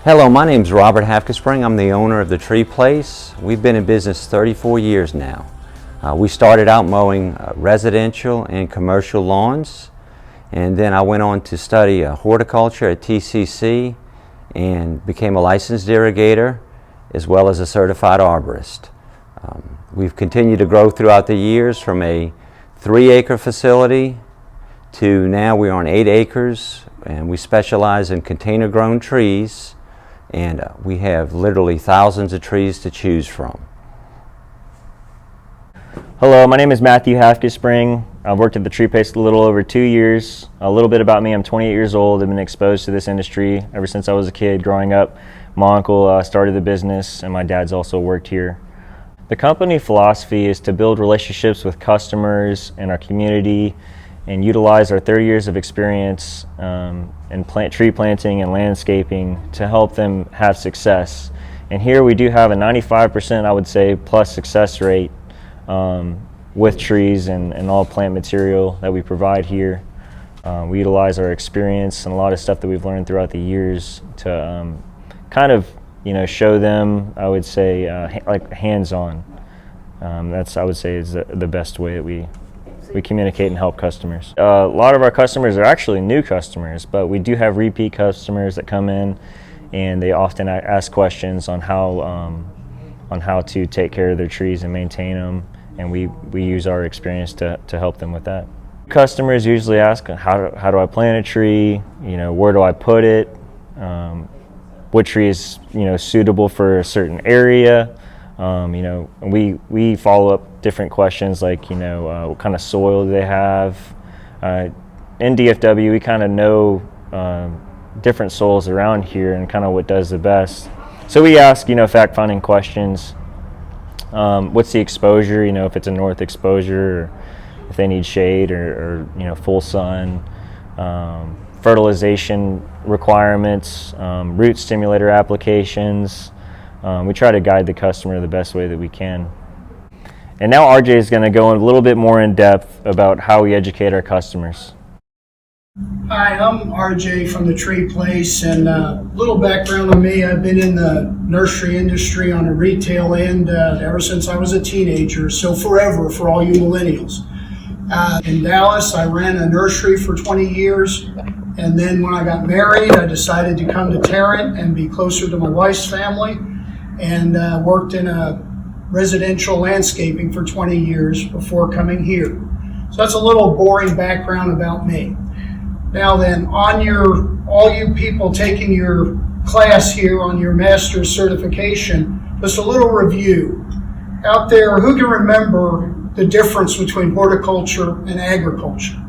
Hello, my name is Robert Hafkespring. I'm the owner of the Tree Place. We've been in business 34 years now. We started out mowing residential and commercial lawns, and then I went on to study horticulture at TCC and became a licensed irrigator as well as a certified arborist. We've continued to grow throughout the years from a 3-acre facility to now we're on 8 acres, and we specialize in container grown trees, and we have literally thousands of trees to choose from. Hello, my name is Matthew Hafkespring. I've worked at the Tree Place a little over 2 years. A little bit about me: I'm 28 years old. I've been exposed to this industry ever since I was a kid growing up. My uncle started the business, and my dad's also worked here. The company philosophy is to build relationships with customers and our community and utilize our 30 years of experience in tree planting and landscaping to help them have success. And here we do have a 95%, I would say, plus success rate with trees and all plant material that we provide here. We utilize our experience and a lot of stuff that we've learned throughout the years to kind of, show them, I would say, like hands-on. That's, I would say, is the best way that we communicate and help customers. A lot of our customers are actually new customers, but we do have repeat customers that come in, and they often ask questions on how to take care of their trees and maintain them, and we use our experience to help them with that. Customers usually ask, how do I plant a tree? Where do I put it? What tree is suitable for a certain area? And we follow up different questions like, what kind of soil do they have? In DFW, we kind of know different soils around here and kind of what does the best. So we ask, fact-finding questions. What's the exposure? If it's a north exposure, or if they need shade or full sun. Fertilization requirements, root stimulator applications. We try to guide the customer the best way that we can. And now RJ is going to go a little bit more in depth about how we educate our customers. Hi, I'm RJ from the Tree Place, and a little background on me. I've been in the nursery industry on a retail end ever since I was a teenager, so forever for all you millennials. In Dallas, I ran a nursery for 20 years, and then when I got married, I decided to come to Tarrant and be closer to my wife's family, and worked in a residential landscaping for 20 years before coming here. So that's a little boring background about me. Now then, all you people taking your class here on your master's certification, just a little review. Out there, who can remember the difference between horticulture and agriculture?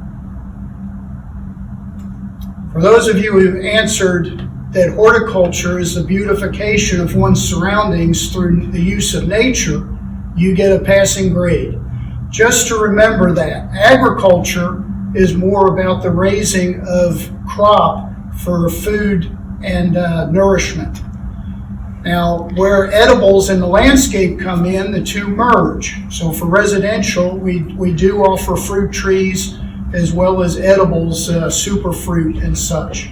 For those of you who answered that horticulture is the beautification of one's surroundings through the use of nature, you get a passing grade. Just to remember that. Agriculture is more about the raising of crop for food and nourishment. Now, where edibles and the landscape come in, the two merge. So for residential, we do offer fruit trees as well as edibles, superfruit and such.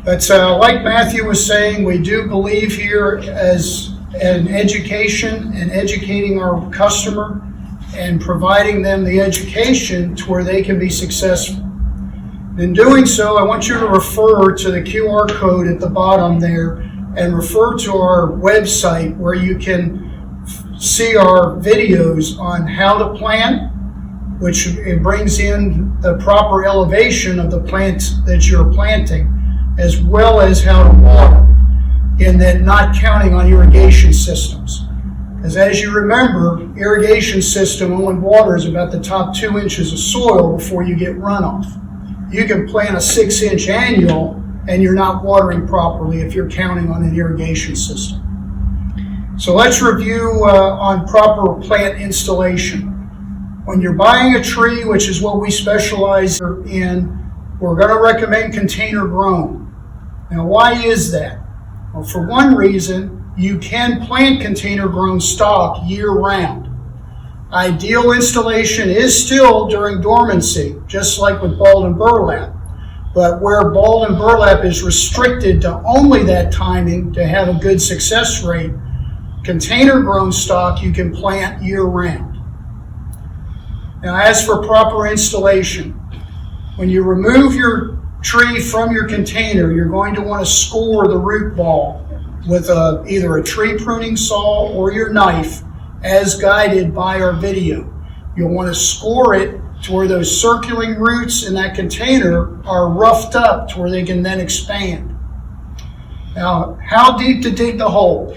But like Matthew was saying, we do believe here as an education and educating our customer and providing them the education to where they can be successful. In doing so, I want you to refer to the QR code at the bottom there and refer to our website where you can see our videos on how to plant, which it brings in the proper elevation of the plant that you're planting, as well as how to water, and then not counting on irrigation systems. Because as you remember, irrigation system only waters about the top 2 inches of soil before you get runoff. You can plant a 6-inch annual and you're not watering properly if you're counting on an irrigation system. So let's review on proper plant installation. When you're buying a tree, which is what we specialize in, we're going to recommend container grown. Now, why is that? Well, for one reason, you can plant container grown stock year round. Ideal installation is still during dormancy, just like with bald and burlap. But where balled and burlap is restricted to only that timing to have a good success rate, container grown stock you can plant year round. Now, as for proper installation, when you remove your tree from your container, you're going to want to score the root ball with either a tree pruning saw or your knife as guided by our video. You'll want to score it to where those circulating roots in that container are roughed up to where they can then expand. Now, how deep to dig the hole?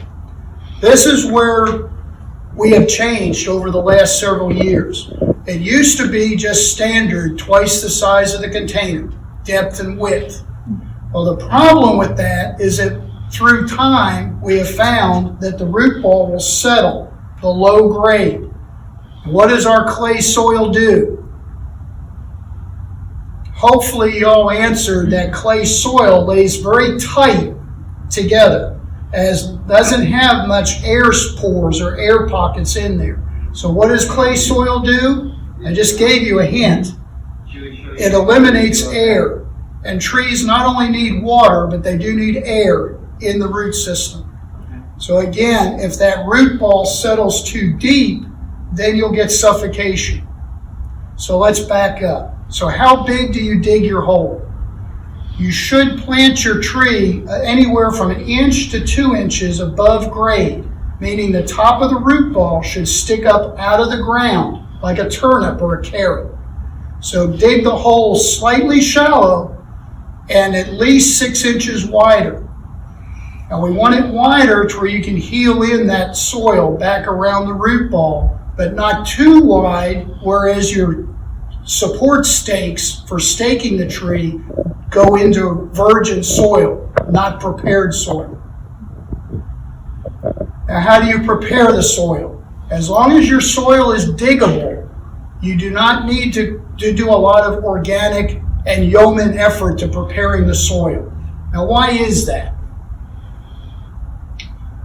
This is where we have changed over the last several years. It used to be just standard, twice the size of the container, depth and width. Well, the problem with that is that through time, we have found that the root ball will settle below grade. What does our clay soil do? Hopefully you all answered that clay soil lays very tight together, as doesn't have much air pores or air pockets in there. So what does clay soil do? I just gave you a hint. It eliminates air. And trees not only need water, but they do need air in the root system. So again, if that root ball settles too deep, then you'll get suffocation. So let's back up. So how big do you dig your hole? You should plant your tree anywhere from 1 inch to 2 inches above grade, meaning the top of the root ball should stick up out of the ground like a turnip or a carrot. So dig the hole slightly shallow and at least 6 inches wider. Now we want it wider to where you can heel in that soil back around the root ball, but not too wide, whereas your support stakes for staking the tree go into virgin soil, not prepared soil. Now, how do you prepare the soil? As long as your soil is diggable, you do not need to do a lot of organic and yeoman effort to preparing the soil. Now, why is that?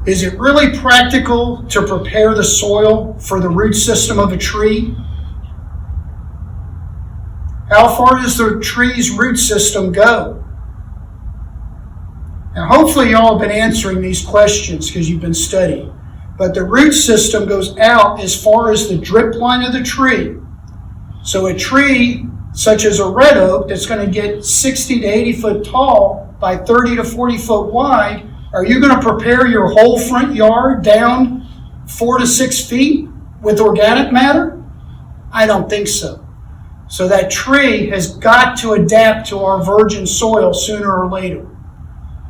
Is it really practical to prepare the soil for the root system of a tree? How far does the tree's root system go? Now, hopefully you all have been answering these questions because you've been studying. But the root system goes out as far as the drip line of the tree. So a tree such as a red oak that's going to get 60 to 80 foot tall by 30 to 40 foot wide, are you going to prepare your whole front yard down 4 to 6 feet with organic matter? I don't think so. So that tree has got to adapt to our virgin soil sooner or later.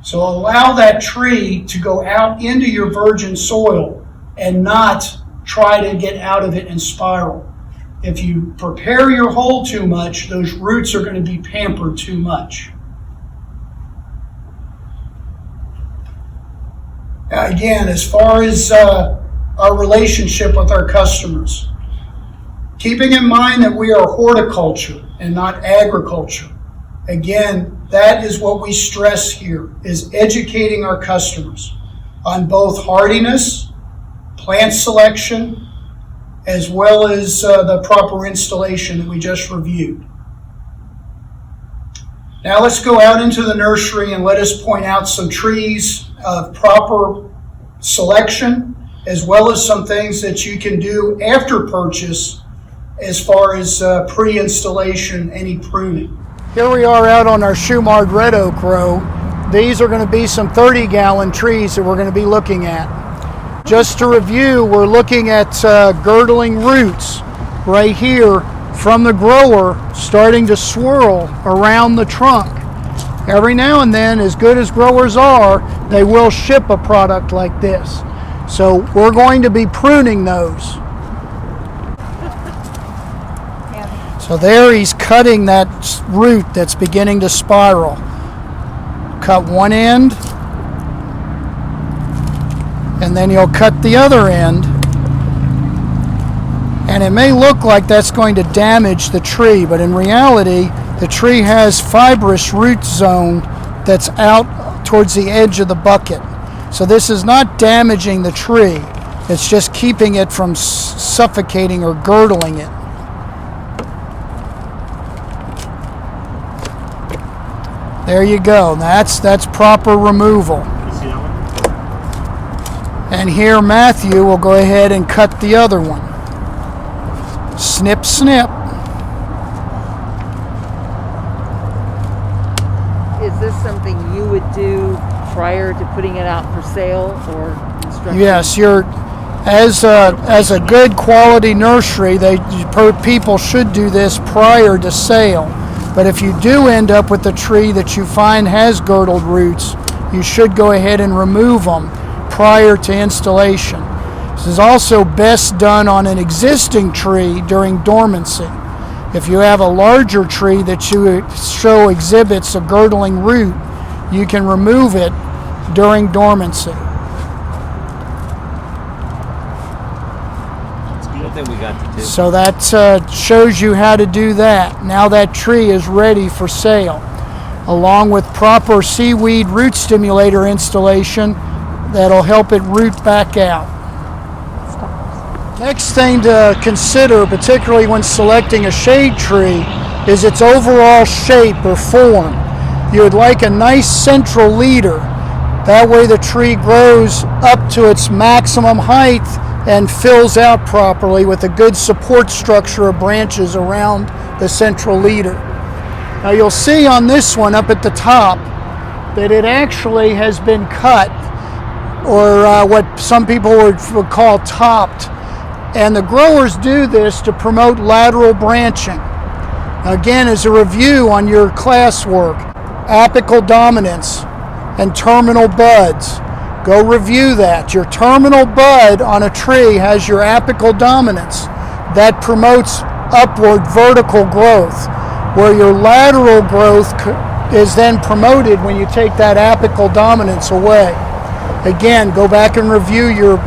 So allow that tree to go out into your virgin soil and not try to get out of it and spiral. If you prepare your hole too much, those roots are going to be pampered too much. Again, as far as our relationship with our customers, keeping in mind that we are horticulture and not agriculture. Again, that is what we stress here, is educating our customers on both hardiness, plant selection, as well as the proper installation that we just reviewed. Now let's go out into the nursery and let us point out some trees of proper selection, as well as some things that you can do after purchase as far as pre-installation, any pruning. Here we are out on our Shumard Red Oak row. These are going to be some 30-gallon trees that we're going to be looking at. Just to review, we're looking at girdling roots right here from the grower starting to swirl around the trunk. Every now and then, as good as growers are, they will ship a product like this. So we're going to be pruning those. So there he's cutting that root that's beginning to spiral. Cut one end, and then he'll cut the other end. And it may look like that's going to damage the tree, but in reality, the tree has fibrous root zone that's out towards the edge of the bucket. So this is not damaging the tree. It's just keeping it from suffocating or girdling it. There you go. That's proper removal. You see that one? And here Matthew will go ahead and cut the other one. Snip, snip. Is this something you would do prior to putting it out for sale or construction? Yes, as a good quality nursery, people should do this prior to sale. But if you do end up with a tree that you find has girdled roots, you should go ahead and remove them prior to installation. This is also best done on an existing tree during dormancy. If you have a larger tree that you show exhibits a girdling root, you can remove it during dormancy. So that shows you how to do that. Now that tree is ready for sale, along with proper seaweed root stimulator installation that'll help it root back out. Next thing to consider, particularly when selecting a shade tree, is its overall shape or form. You would like a nice central leader. That way the tree grows up to its maximum height and fills out properly with a good support structure of branches around the central leader. Now you'll see on this one up at the top that it actually has been cut, or what some people would call topped. And the growers do this to promote lateral branching. Again, as a review on your classwork, apical dominance and terminal buds. Go review that. Your terminal bud on a tree has your apical dominance. That promotes upward vertical growth, where your lateral growth is then promoted when you take that apical dominance away. Again, go back and review your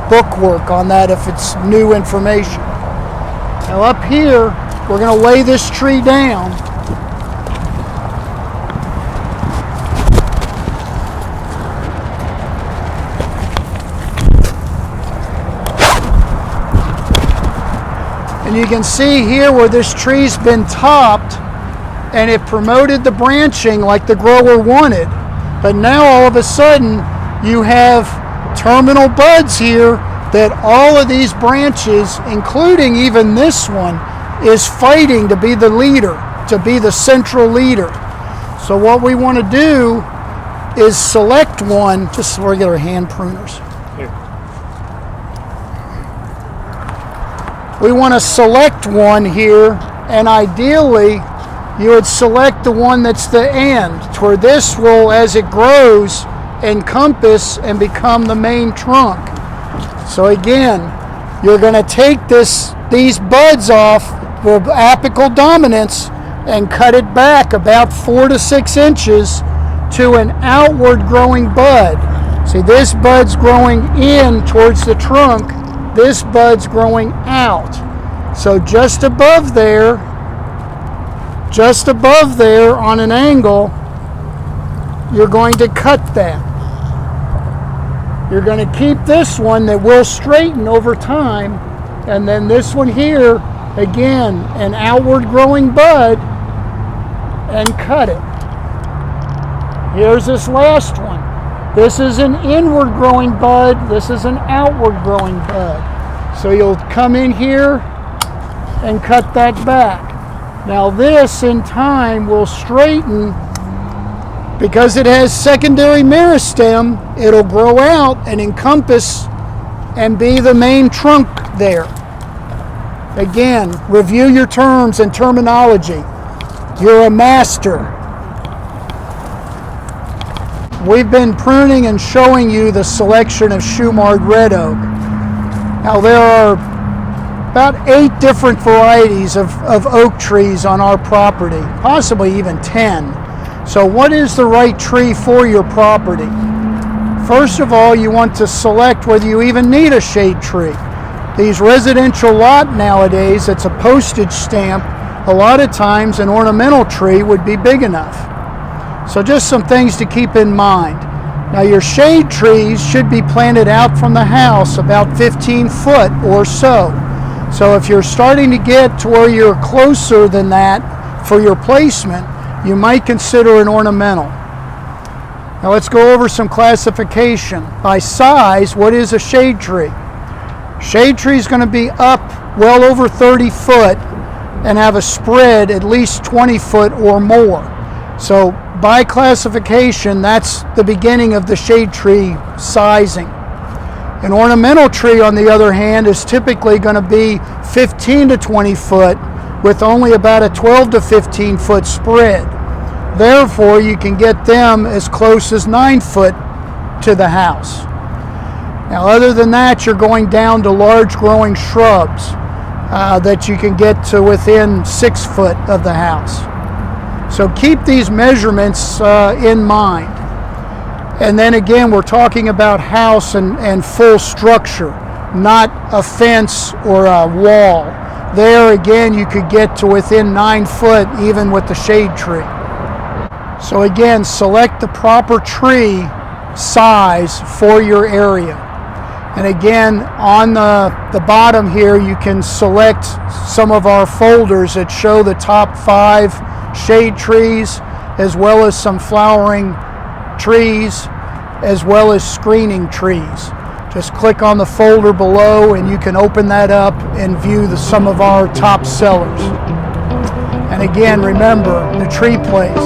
bookwork on that if it's new information. Now up here, we're going to lay this tree down. And you can see here where this tree's been topped and it promoted the branching like the grower wanted. But now all of a sudden you have terminal buds here that all of these branches, including even this one, is fighting to be the leader, to be the central leader. So what we want to do is select one, just regular hand pruners. We want to select one here, and ideally you would select the one that's the end, where this will, as it grows, encompass and become the main trunk. So again, you're going to take these buds off the apical dominance and cut it back about 4 to 6 inches to an outward growing bud. See, this bud's growing in towards the trunk, this bud's growing out. So just above there on an angle, you're going to cut that. You're going to keep this one that will straighten over time, and then this one here, again, an outward growing bud, and cut it. Here's this last one. This is an inward growing bud, this is an outward growing bud. So you'll come in here and cut that back. Now this in time will straighten. Because it has secondary meristem, it'll grow out and encompass and be the main trunk there. Again, review your terms and terminology. You're a master. We've been pruning and showing you the selection of Shumard red oak. Now there are about 8 different varieties of oak trees on our property, possibly even 10. So what is the right tree for your property? First of all, you want to select whether you even need a shade tree. These residential lot nowadays, it's a postage stamp. A lot of times an ornamental tree would be big enough. So just some things to keep in mind. Now your shade trees should be planted out from the house about 15 foot or so. So if you're starting to get to where you're closer than that for your placement, you might consider an ornamental. Now let's go over some classification. By size, what is a shade tree? Shade tree is going to be up well over 30 foot and have a spread at least 20 foot or more. So by classification, that's the beginning of the shade tree sizing. An ornamental tree, on the other hand, is typically going to be 15 to 20 foot with only about a 12 to 15 foot spread. Therefore, you can get them as close as 9 foot to the house. Now, other than that, you're going down to large growing shrubs that you can get to within 6 foot of the house. So keep these measurements in mind. And then again, we're talking about house and full structure, not a fence or a wall. There again, you could get to within 9 foot even with the shade tree. So again, select the proper tree size for your area. And again, on the bottom here, you can select some of our folders that show the top 5 shade trees, as well as some flowering trees, as well as screening trees. Just click on the folder below and you can open that up and view some of our top sellers. And again, remember, the Tree Place.